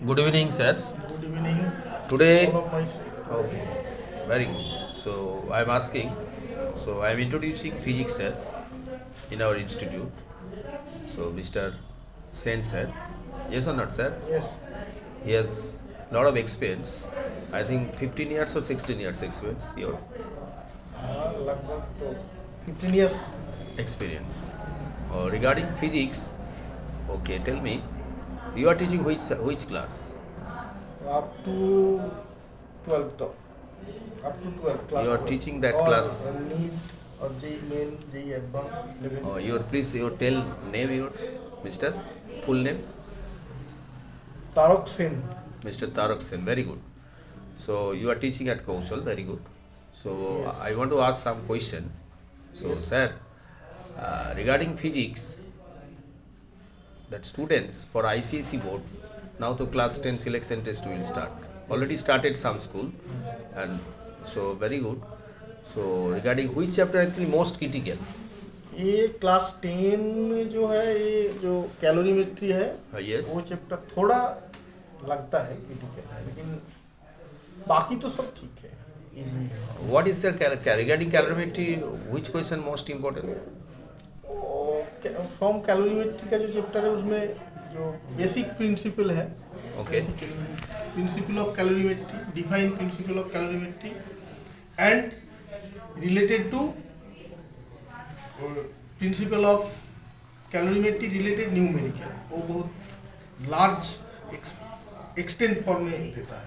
Good evening, sir. Good evening. Today, All of my okay, very good. So I'm asking. So I'm introducing physics, sir, in our institute. So Mr. Sen, sir. Yes or not, sir? yes, He has lot of experience. I think 15 years or 16 years experience. Your लगभग तो 15 years experience. Regarding physics, okay, tell me. You are teaching which class? up to 12th तक, up to 12th class You are 12 teaching that और class. NEET और JEE main JEE advanced level Your tell name your Mr. Full name. Tarak Sen. Mr. Tarak Sen, very good. So you are teaching at Kausal, very good. So Yes. I want to ask some question. So sir, regarding physics, that students for ICSE board, now the class 10 selection test will start. Already started some school, and so very good. So regarding which chapter actually most critical? ये class 10 में जो है, ये जो calorimetry है, Yes. वो chapter थोड़ा लगता है क्रिटिकल है, लेकिन बाकी तो सब ठीक है, इजी है. What is the regarding calorimetry? Which question most important? From calorimetry का जो चैप्टर है उसमें जो बेसिक प्रिंसिपल है, Okay. Principle of calorimetry, define principle of calorimetry and related to principle of calorimetry related numerical, वो बहुत large extent form में देता है.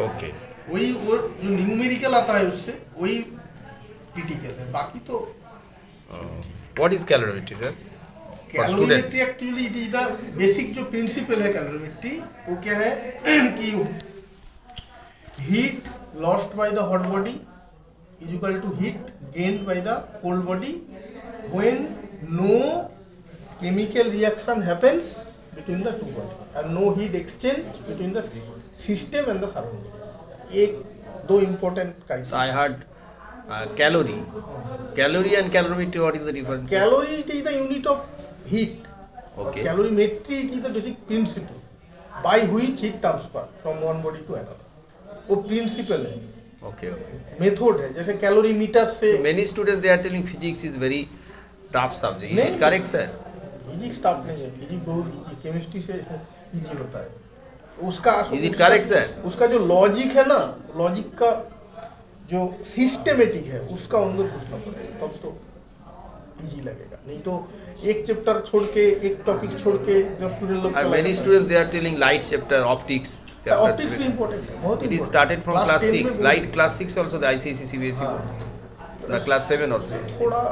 Okay. वही वो जो न्यूमेरिकल आता है उससे वही क्रिटिकल है, बाकी तो What is calorimetry, sir? For students. Calorimetry actually it is the basic जो प्रिंसिपल है कैलोरीमेट्री, वो क्या है कि heat lost by the hot body is equal to heat gained by the cold body when no chemical reaction happens between the two body and no heat exchange between the system and the surroundings. एक दो important So criteria. I heard calorie. Calorie and calorimetry, what is the difference? Calorie it is the unit of heat. Okay. Calorimetry it is the basic principle by which heat transfer from one body to another. वो principal है, Okay, okay. Method है. जैसे calorimeter से So many students they are telling physics is very tough subject. Is नहीं. it correct, sir? Physics tough नहीं है, physics बहुत easy, chemistry से इजी होता है. उसका Is it correct, sir? उसका जो लॉजिक है ना, लॉजिक का जो सिस्टेमेटिक है उसका अंदर घुसना पड़ेगा, तब तो इजी लगेगा. नहीं तो एक चैप्टर छोड़ के, एक टॉपिक छोड़ के जब स्टूडेंट लोग And many students they are telling light chapter, optics. chapters. Optics भी इम्पोर्टेंट है, बहुत It is important. started from class 10 में 6. बहुत- Light class 6 also the ICSE CBSE हाँ. board. The class 7 also. थोड़ा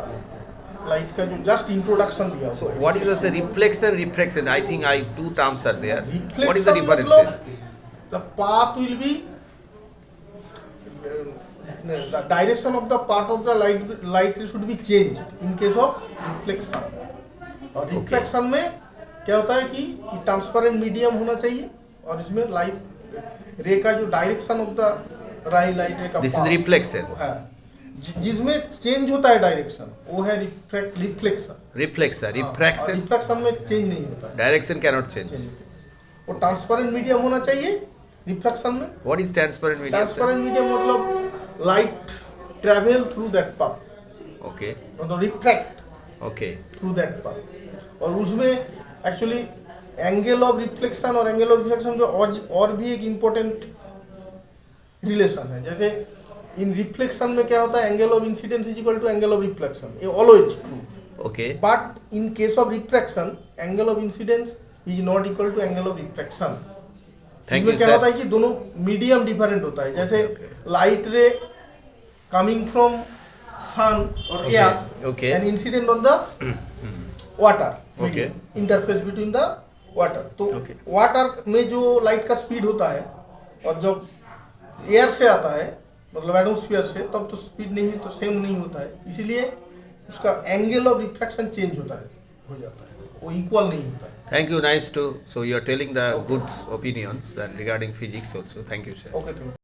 लाइट का जो जस्ट इंट्रोडक्शन दिया So what is the reflection, refraction? I think two terms are there. Reflection What is the difference? मतलब the path will be the direction of the path of the light should be changed in case of reflection. और reflection में क्या होता है कि transparent medium होना चाहिए और इसमें लाइट रे का जो डायरेक्शन ऑफ द लाइट रे का This is path reflection. है, जिसमें चेंज होता है डायरेक्शन, वो है रिफ्लेक्शन. Reflection, refraction. रिफ्लेक्शन में चेंज नहीं होता है, Direction cannot change. वो ट्रांसपेरेंट मीडियम होना चाहिए रिफ्लेक्शन में. What is transparent medium? sir? Transparent medium मतलब light travel through that path, Okay, मतलब refract okay. Through that path. और उसमें एक्चुअली एंगल ऑफ रिफ्लेक्शन और एंगल ऑफ रिफ्लेक्शन जो और भी एक इम्पोर्टेंट रिलेशन है. जैसे इन रिफ्लेक्शन में क्या होता है, angle of incidence is equal to angle of reflection, ये always true. Okay. But in case of refraction angle of incidence is not equal to angle of refraction. Thank इसमें you, क्या sir. होता है कि दोनों मीडियम डिफरेंट होता है. जैसे लाइट रे कमिंग फ्रॉम सन और Okay, air okay. And incident on the water, Okay. Interface between the water. तो Okay. वाटर में जो लाइट का स्पीड होता है और जब एयर से आता है मतलब एटमॉस्फेयर से, तब तो स्पीड नहीं तो सेम नहीं होता है. इसीलिए उसका एंगल ऑफ रिफ्रैक्शन चेंज होता है, हो जाता है, वो इक्वल नहीं होता है. Thank you. Nice to. So you are telling the good opinions and regarding physics also. Thank you, sir. Okay, thank you.